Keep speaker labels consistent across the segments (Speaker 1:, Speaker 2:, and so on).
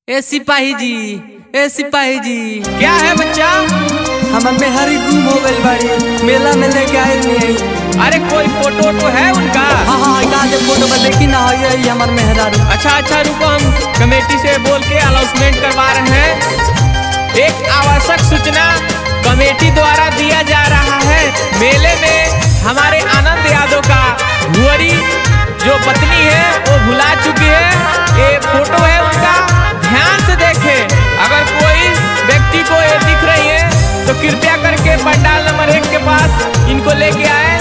Speaker 1: ए सिपाही जी, ए सिपाही जी।
Speaker 2: क्या है बच्चा?
Speaker 1: हमार मेहरी गुम हो गई बाड़ी, मेला में लेके आए नहीं।
Speaker 2: अरे कोई फोटो तो है उनका?
Speaker 1: हाँ जो फोटो पर देखी ना हो, यही हमार मेहरा।
Speaker 2: अच्छा रुको, हम कमेटी से बोल के अनाउंसमेंट करवा रहे हैं। एक आवश्यक सूचना कमेटी द्वारा दिया जा रहा है। मेले में हमारे आनंद यादव का भुअरी जो पत्नी है वो भुला चुकी है। ये फोटो है उनका, ध्यान से देखे। अगर कोई व्यक्ति को ये दिख रही है तो कृपया करके पंडाल नंबर 1 के पास इनको लेके आए,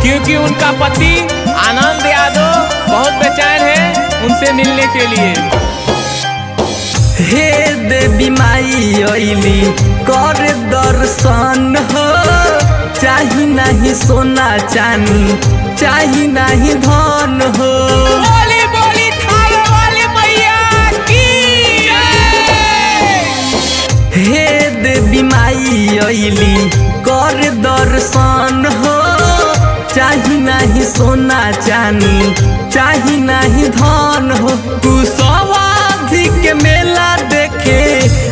Speaker 2: क्योंकि उनका पति आनंद यादव बहुत बेचैन है उनसे मिलने के लिए।
Speaker 1: हे देवी माई अइली कर दर्शन हो, चाही नहीं सोना चांदी, चाही नहीं धन हो।
Speaker 2: बोली बोली थाल वाली मैया की जय।
Speaker 1: हे देवी माई अइली कर दर्शन हो, चाही नहीं सोना चांदी, चाही नहीं धन हो। कुशवाधी के मेला देखे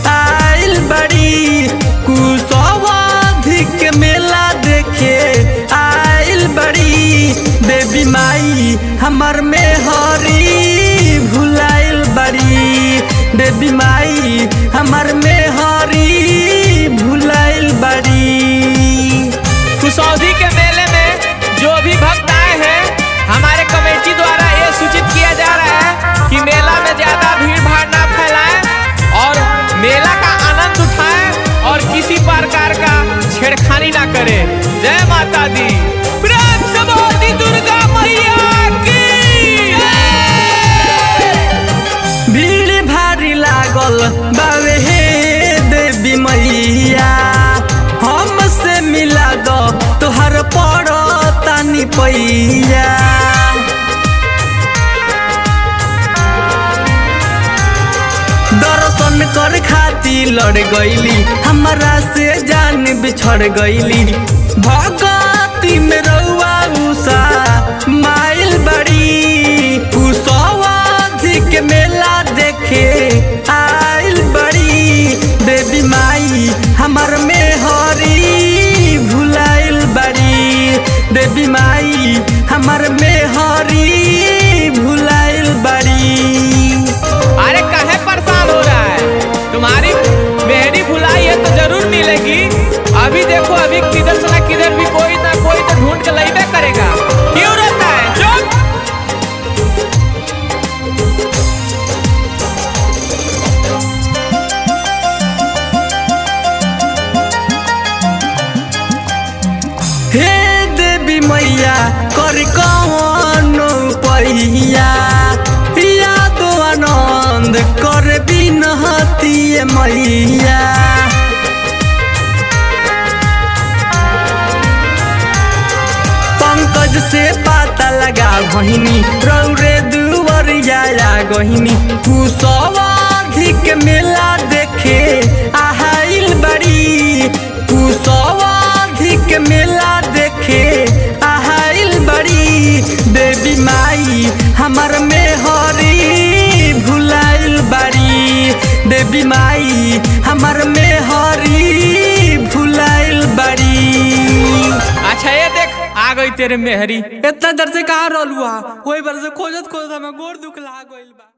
Speaker 1: आइल बड़ी, कुशवाधी के मेला देखे आइल बड़ी। देवी माई हमर मेहरी भुलाइल बड़ी, देवी माई हमर मेहरी भुलाइल बड़ी।
Speaker 2: कुशवाधी के मेले में जो भी भक्त आए हैं, हमारे कमेटी द्वारा ये सूचित किया जा रहा है कि मेला में ज्यादा भीड़ भाड़ ना फैलाएं और मेला का आनंद उठाएं और किसी प्रकार का छेड़खानी ना करें। जय माता दी। प्रेम से बोल दी दुर्गा मैया की जय।
Speaker 1: भीड़ भारी लागल बावे हे देवी मैया, हमसे मिला दो तोहर पड़ो तानी पैया। दर्शन कर खाती लड़ गईली, हमरा से जान बिछड़ गईली। भगती में रउआ उषा माइल बड़ी, कुशवाधी के मेला देखे आइल बड़ी। देवी माई हमर मेहरी भुलाइल बड़ी, देवी माई हमर मेहरी भुलाइल बड़ी।
Speaker 2: अरे काहे परेशान हो रहा है? तुम्हारी मेहरी भुलाई है तो जरूर मिलेगी। अभी देखो, अभी किधर से ना किधर भी कोई ना कोई तो ढूंढ के लाइबे करेगा। क्यों रहता है? चुप।
Speaker 1: हे देवी मैया कर कौन पैया, यादो आनंद कर बिनहती मैया। पंकज से पता लगा बहिनी, रौरे दुवरिया गहिनी। कुशवाधी के मेला देखे आइल बड़ी, कुशवाधी के मेला देखे आइल बड़ी। देवी माई हमर मेहरी भुलाइल बड़ी, देवी माई हमर मेहरी भुलाइल बड़ी।
Speaker 2: अच्छा ये देख, आ गई तेरे मेहरी।
Speaker 1: इतना देर से कहाँ रहलू? कोई बार से खोजत खोजत हमें गोर दुखला गइल बा।